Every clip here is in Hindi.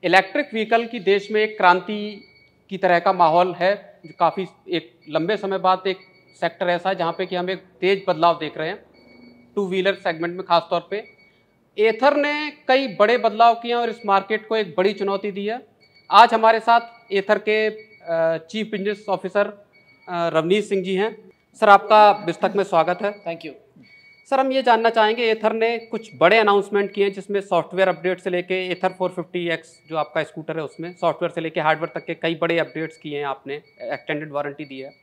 इलेक्ट्रिक व्हीकल की देश में एक क्रांति की तरह का माहौल है। काफ़ी एक लंबे समय बाद एक सेक्टर ऐसा है जहाँ पे कि हम एक तेज बदलाव देख रहे हैं टू व्हीलर सेगमेंट में खास तौर पे। एथर ने कई बड़े बदलाव किए हैं और इस मार्केट को एक बड़ी चुनौती दी है। आज हमारे साथ एथर के chief business officer Ravneesh Singh ji हैं। सर, आपका विस्तक में स्वागत है। Thank you. सर, हम ये जानना चाहेंगे, एथर ने कुछ बड़े अनाउंसमेंट किए हैं जिसमें सॉफ्टवेयर अपडेट से लेके एथर 450X जो आपका स्कूटर है उसमें सॉफ्टवेयर से लेके हार्डवेयर तक के कई बड़े अपडेट्स किए हैं आपने, एक्सटेंडेड वारंटी दी है।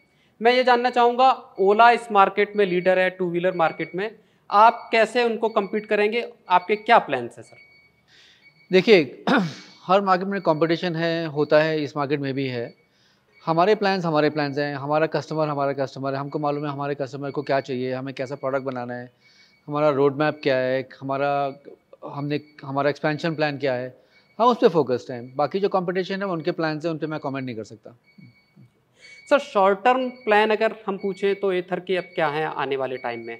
मैं ये जानना चाहूँगा, ओला इस मार्केट में लीडर है टू व्हीलर मार्केट में, आप कैसे उनको कम्पीट करेंगे? आपके क्या प्लान्स हैं सर? देखिए हर मार्केट में कंपटीशन है, होता है, इस मार्केट में भी है। हमारे प्लान्स हैं, हमारा कस्टमर है, हमको मालूम है हमारे कस्टमर को क्या चाहिए, हमें कैसा प्रोडक्ट बनाना है, हमारा रोड मैप क्या है, हमारा एक्सपेंशन प्लान क्या है, हम उस पर फोकस्ड हैं। बाकी जो कंपटीशन है उनके प्लान्स हैं, उन पर मैं कमेंट नहीं कर सकता। सर, शॉर्ट टर्म प्लान अगर हम पूछें तो एथर के अब क्या है आने वाले टाइम में?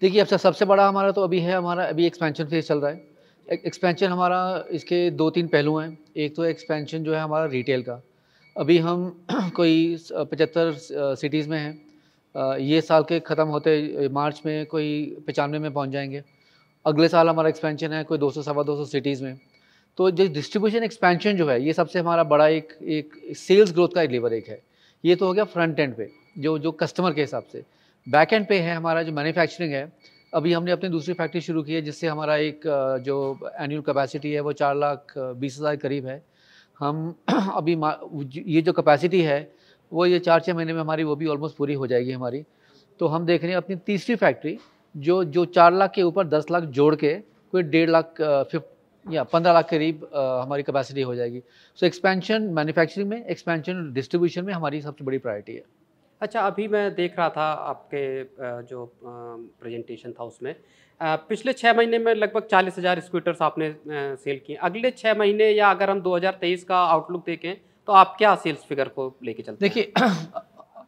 देखिए, अब सबसे बड़ा हमारा तो अभी एक्सपेंशन फेज़ चल रहा है। एक्सपेंशन हमारा, इसके 2-3 पहलू हैं। एक तो एक्सपेंशन जो है हमारा रिटेल का। अभी हम कोई 75 सिटीज़ में हैं। ये साल के ख़त्म होते मार्च में कोई 95 में पहुंच जाएंगे। अगले साल हमारा एक्सपेंशन है कोई 200 सवा 200 सिटीज़ में। तो जो डिस्ट्रीब्यूशन एक्सपेंशन जो है, ये सबसे हमारा बड़ा एक सेल्स ग्रोथ का लीवर एक है। ये तो हो गया फ्रंट एंड पे, जो कस्टमर के हिसाब से। बैक एंड पे है हमारा जो मैन्युफैक्चरिंग है। अभी हमने अपनी दूसरी फैक्ट्री शुरू की है, जिससे हमारा जो एनुअल कैपेसिटी है वो 4,20,000 करीब है। हम अभी ये जो कैपेसिटी है वो ये 4-6 महीने में हमारी वो भी ऑलमोस्ट पूरी हो जाएगी हमारी। तो हम देख रहे हैं अपनी तीसरी फैक्ट्री जो 4 लाख के ऊपर 10 लाख जोड़ के कोई 1.5 लाख 15 लाख करीब हमारी कैपेसिटी हो जाएगी। सो एक्सपेंशन मैन्युफैक्चरिंग में, एक्सपेंशन डिस्ट्रीब्यूशन में हमारी सबसे बड़ी प्रायोरिटी है। अच्छा, अभी मैं देख रहा था आपके जो प्रेजेंटेशन था उसमें पिछले 6 महीने में लगभग 40,000 स्कूटर्स आपने सेल किए। अगले 6 महीने या अगर हम 2023 का आउटलुक देखें तो आप क्या सेल्स फिगर को लेके चलते हैं? देखिए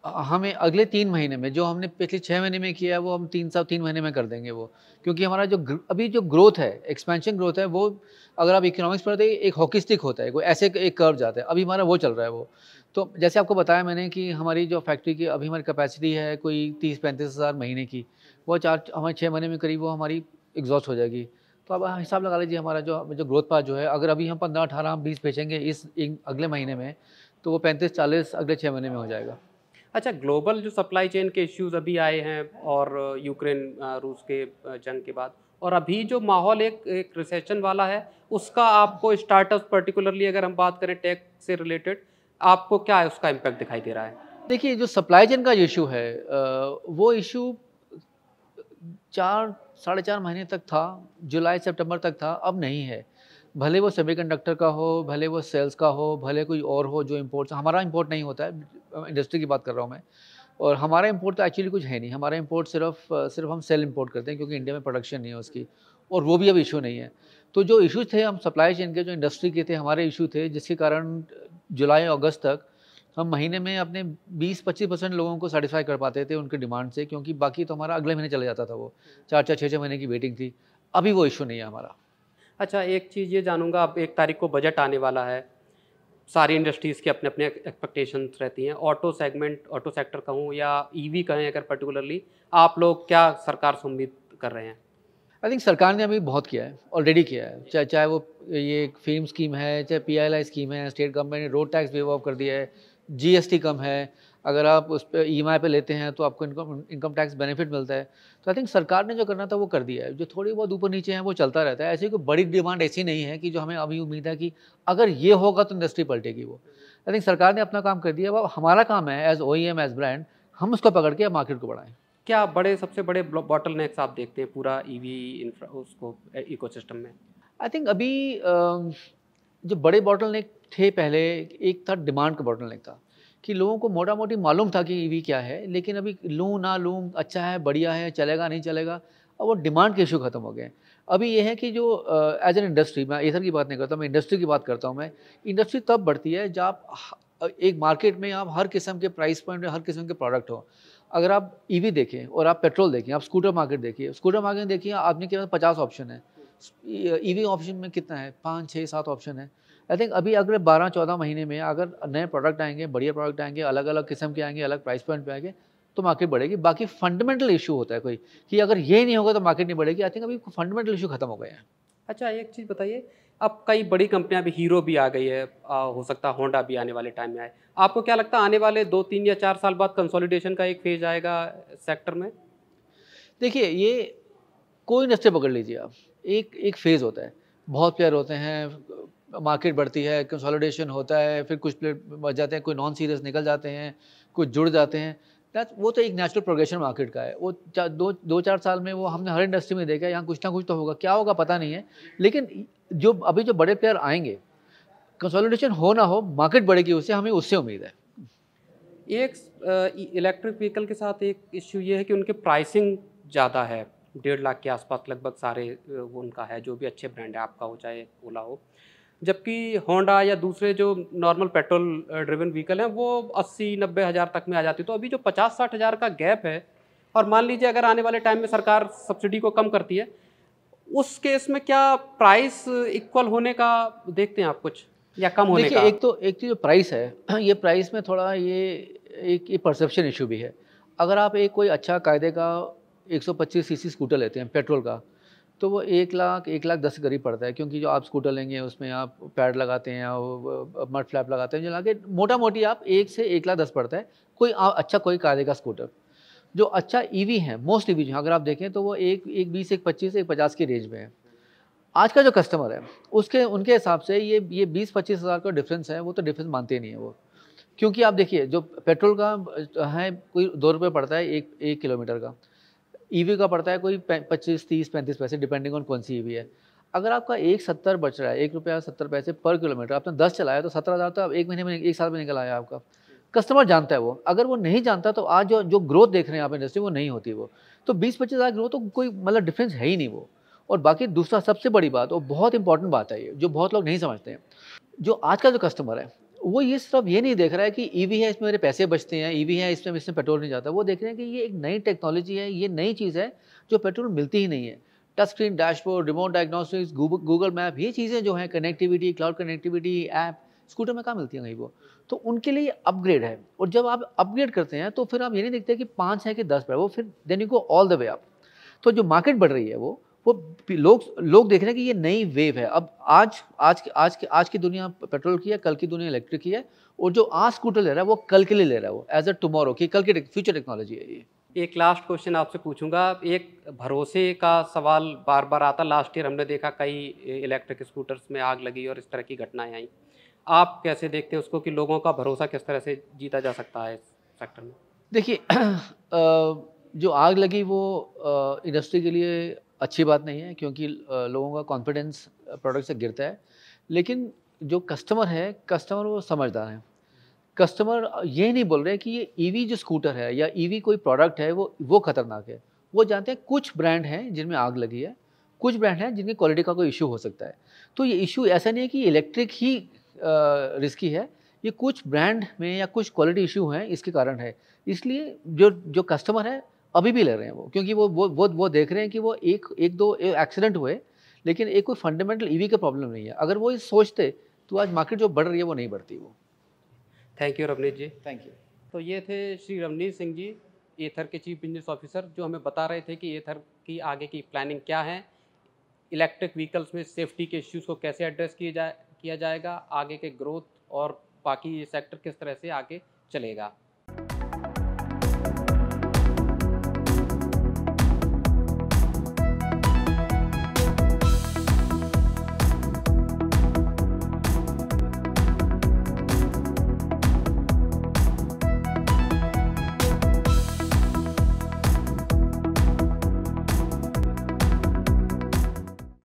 हमें अगले 3 महीने में, जो हमने पिछले 6 महीने में किया है वो हम 3 महीने में कर देंगे वो। क्योंकि हमारा अभी जो ग्रोथ है, एक्सपेंशन ग्रोथ है, वो अगर आप इकोनॉमिक्स पढ़ते हैं एक हॉकी स्टिक होता है, कोई ऐसे एक कर्व जाता है, अभी हमारा वो चल रहा है वो। तो जैसे आपको बताया मैंने कि हमारी जो फैक्ट्री की अभी हमारी कैपेसिटी है कोई 30-35 हज़ार महीने की, वो हमारे 6 महीने में करीब वो हमारी एग्जॉस्ट हो जाएगी। तो अब हिसाब लगा लीजिए हमारा जो ग्रोथ पाथ जो है, अगर अभी हम 15, 18, हम 20 बेचेंगे अगले महीने में, तो वो 35-40 अगले 6 महीने में हो जाएगा। अच्छा, ग्लोबल जो सप्लाई चेन के इश्यूज अभी आए हैं और यूक्रेन रूस के जंग के बाद, और अभी जो माहौल एक रिसेशन वाला है, उसका आपको स्टार्टअप पर्टिकुलरली अगर हम बात करें टेक से रिलेटेड, आपको क्या है उसका इम्पैक्ट दिखाई दे रहा है? देखिए, जो सप्लाई चेन का इशू है वो इशू 4 साढ़े 4 महीने तक था, जुलाई सितंबर तक था, अब नहीं है। भले वो सेमीकंडक्टर का हो, भले वो सेल्स का हो, भले कोई और हो जो इम्पोर्ट, हमारा इम्पोर्ट नहीं होता है, इंडस्ट्री की बात कर रहा हूँ मैं। और हमारा इम्पोर्ट तो एक्चुअली कुछ है नहीं, हमारा इम्पोर्ट सिर्फ हम सेल इम्पोर्ट करते हैं, क्योंकि इंडिया में प्रोडक्शन नहीं है उसकी, और वो भी अब इशू नहीं है। तो जो इश्यूज़ थे हम सप्लाई चेन के, जो इंडस्ट्री के थे, हमारे इशू थे, जिसके कारण जुलाई अगस्त तक हम महीने में अपने 20-25% लोगों को सेटिस्फाई कर पाते थे उनके डिमांड से, क्योंकि बाकी तो हमारा अगले महीने चले जाता था वो। 4-4, 6-6 महीने की वेटिंग थी। अभी वो इशू नहीं है हमारा। अच्छा, एक चीज़ ये जानूँगा, अब 1 तारीख को बजट आने वाला है, सारी इंडस्ट्रीज़ की अपने-अपने एक्सपेक्टेशंस रहती हैं। ऑटो सेगमेंट, ऑटो सेक्टर कहूँ या ईवी कहें अगर पर्टिकुलरली, आप लोग क्या सरकार से उम्मीद कर रहे हैं? आई थिंक सरकार ने अभी बहुत किया है, ऑलरेडी किया है। चाहे वो ये फेम स्कीम है, चाहे पीएलआई स्कीम है, स्टेट गवर्नमेंट ने रोड टैक्स वेव ऑफ कर दिया है, जीएसटी कम है, अगर आप उस पे ईएमआई पे लेते हैं तो आपको इनकम टैक्स बेनिफिट मिलता है। तो आई थिंक सरकार ने जो करना था वो कर दिया है। जो थोड़ी बहुत ऊपर नीचे हैं वो चलता रहता है। ऐसी कोई बड़ी डिमांड ऐसी नहीं है कि जो हमें अभी उम्मीद है कि अगर ये होगा तो इंडस्ट्री पलटेगी वो। आई थिंक सरकार ने अपना काम कर दिया। अब हमारा काम है एज ओईएम, एज ब्रांड, हम उसको पकड़ के मार्केट को बढ़ाएं। क्या सबसे बड़े बॉटलनेक्स आप देखते हैं पूरा ईवी इंफ्रा उसको इकोसिस्टम में? आई थिंक अभी जो बड़े बॉटलनेक थे पहले, एक था डिमांड का बॉटलनेक था कि लोगों को मोटा मोटी मालूम था कि ईवी क्या है, लेकिन अभी लूँ ना लूँ, अच्छा है, बढ़िया है, चलेगा नहीं चलेगा, अब वो डिमांड के इशू खत्म हो गए हैं। अभी ये है कि जो एज एन इंडस्ट्री, मैं एथर की बात नहीं करता, मैं इंडस्ट्री की बात करता हूँ। मैं इंडस्ट्री तब बढ़ती है जब आप एक मार्केट में आप हर किस्म के प्राइस पॉइंट में हर किस्म के प्रोडक्ट हो। अगर आप ईवी देखें और आप पेट्रोल देखें, आप स्कूटर मार्केट देखिए, स्कूटर मार्केट देखिए, आदमी के पास 50 ऑप्शन है, ईवी ऑप्शन में कितना है, 5 6 7 ऑप्शन है। आई थिंक अभी अगले 12-14 महीने में अगर नए प्रोडक्ट आएंगे, बढ़िया प्रोडक्ट आएंगे, अलग अलग किस्म के आएंगे, अलग प्राइस पॉइंट पे आएंगे, तो मार्केट बढ़ेगी। बाकी फंडामेंटल इशू होता है कोई कि अगर ये नहीं होगा तो मार्केट नहीं बढ़ेगी। आई थिंक अभी फंडामेंटल इशू खत्म हो गए हैं। अच्छा, एक चीज़ बताइए, अब कई बड़ी कंपनियां भी, हीरो भी आ गई है, हो सकता है होंडा भी आने वाले टाइम में आए। आपको क्या लगता है आने वाले 2 3 या 4 साल बाद कंसोलिडेशन का एक फेज आएगा सेक्टर में? देखिए, ये कोई इंडस्ट्री पकड़ लीजिए आप, एक एक फेज़ होता है, बहुत प्लेयर होते हैं, मार्केट बढ़ती है, कंसोलिडेशन होता है, फिर कुछ प्लेयर बच जाते हैं, कोई नॉन सीरियस निकल जाते हैं, कुछ जुड़ जाते हैं। दैट वो तो एक नेचुरल प्रोग्रेशन मार्केट का है। वो 2-4 साल में वो हमने हर इंडस्ट्री में देखा है, यहाँ कुछ ना कुछ तो होगा, क्या होगा पता नहीं है। लेकिन जो अभी जो बड़े प्लेयर आएंगे, कंसोलिडेशन हो ना हो, मार्केट बढ़ेगी उससे, हमें उससे उम्मीद है। एक इलेक्ट्रिक व्हीकल के साथ एक इश्यू ये है कि उनके प्राइसिंग ज़्यादा है, 1.5 लाख के आसपास लगभग सारे वो उनका है, जो भी अच्छे ब्रांड है, आपका हो चाहे ओला हो। जबकि होंडा या दूसरे जो नॉर्मल पेट्रोल ड्रिवन व्हीकल हैं वो 80-90 हज़ार तक में आ जाती है। तो अभी जो 50-60 हज़ार का गैप है, और मान लीजिए अगर आने वाले टाइम में सरकार सब्सिडी को कम करती है, उस केस में क्या प्राइस इक्वल होने का देखते हैं आप कुछ, या कम होने देखिए, का? एक तो जो प्राइस है, ये प्राइस में थोड़ा ये परसेप्शन इशू भी है। अगर आप एक कोई अच्छा कायदे का 125 सीसी स्कूटर लेते हैं पेट्रोल का, तो वो 1 लाख 1 लाख 10 के करीब पड़ता है, क्योंकि जो आप स्कूटर लेंगे उसमें आप पैड लगाते हैं और मड फ्लैप लगाते हैं, जो लगा के मोटा मोटी आप 1 से 1 लाख 10 पड़ता है कोई अच्छा कोई कायदे का स्कूटर। जो अच्छा ईवी है, मोस्ट ईवी जो अगर आप देखें तो वो एक 20 एक 25 एक 50 की रेंज में है। आज का जो कस्टमर है उसके उनके हिसाब से ये 20-25 हज़ार का डिफरेंस है, वो तो डिफरेंस मानते नहीं है वो। क्योंकि आप देखिए, जो पेट्रोल का है कोई 2 रुपये पड़ता है एक किलोमीटर का, ईवी का पड़ता है कोई 25 30 35 पैसे, डिपेंडिंग ऑन कौन सी ईवी है। अगर आपका 1.70 बच रहा है, 1 रुपया 70 पैसे पर किलोमीटर, आपने 10 चलाया तो 17,000 तो अब 1 महीने में 1 साल में निकल आया आपका। कस्टमर जानता है वो। अगर वो नहीं जानता तो आज जो ग्रोथ देख रहे हैं आप इंडस्ट्री, वो नहीं होती वो। तो 20-25 हज़ार ग्रोथ तो कोई मतलब डिफरेंस है ही नहीं वो। और बाकी दूसरा सबसे बड़ी बात और बहुत इंपॉर्टेंट बात है ये, जो बहुत लोग नहीं समझते हैं। जो आज का जो कस्टमर है, वो ये सिर्फ ये नहीं देख रहा है कि ईवी है इसमें मेरे पैसे बचते हैं, ईवी है इसमें पेट्रोल नहीं जाता। वो देख रहे हैं कि ये एक नई टेक्नोलॉजी है, ये नई चीज़ है जो पेट्रोल में मिलती ही नहीं है। Touch screen dashboard, remote diagnostics, Google map, ये चीज़ें जो हैं, connectivity, cloud connectivity, app, scooter में कहाँ मिलती है कहीं वो। तो उनके लिए अपग्रेड है। और जब आप अपग्रेड करते हैं तो फिर आप ये नहीं देखते कि 5 है कि 10 है, वो फिर then you go all the way up. तो जो मार्केट बढ़ रही है वो लोग देख रहे हैं कि ये नई वेव है। अब आज की दुनिया पेट्रोल की है, कल की दुनिया इलेक्ट्रिक की है। और जो आज स्कूटर ले रहा है वो कल के लिए ले रहा है, वो एज अ टुमारो की कल की फ्यूचर टेक्नोलॉजी है ये। एक लास्ट क्वेश्चन आपसे पूछूंगा। एक भरोसे का सवाल बार बार आता, लास्ट ईयर हमने देखा कई इलेक्ट्रिक स्कूटर्स में आग लगी और इस तरह की घटनाएं आई। आप कैसे देखते हैं उसको, कि लोगों का भरोसा किस तरह से जीता जा सकता है इस सेक्टर में? देखिए, जो आग लगी वो इंडस्ट्री के लिए अच्छी बात नहीं है, क्योंकि लोगों का कॉन्फिडेंस प्रोडक्ट से गिरता है। लेकिन जो कस्टमर वो समझदार है। कस्टमर ये नहीं बोल रहे कि ये ईवी जो स्कूटर है या ईवी कोई प्रोडक्ट है वो खतरनाक है। वो जानते हैं कुछ ब्रांड हैं जिनमें आग लगी है, कुछ ब्रांड हैं जिनकी क्वालिटी का कोई इशू हो सकता है। तो ये इशू ऐसा नहीं है कि इलेक्ट्रिक ही रिस्की है, ये कुछ ब्रांड में या कुछ क्वालिटी इशू हैं इसके कारण है। इसलिए जो कस्टमर है अभी भी ले रहे हैं वो, क्योंकि वो देख रहे हैं कि वो एक दो एक्सीडेंट हुए, लेकिन एक कोई फंडामेंटल ईवी का प्रॉब्लम नहीं है। अगर वो ये सोचते तो आज मार्केट जो बढ़ रही है वो नहीं बढ़ती वो। Thank you Ravneet ji. Thank you. तो ये थे श्री रवनीत सिंह जी, एथर के चीफ बिजनेस ऑफिसर, जो हमें बता रहे थे कि एथर की आगे की प्लानिंग क्या है, इलेक्ट्रिक व्हीकल्स में सेफ्टी के इश्यूज़ को कैसे एड्रेस किया जाएगा, आगे के ग्रोथ और बाकी ये सेक्टर किस तरह से आगे चलेगा।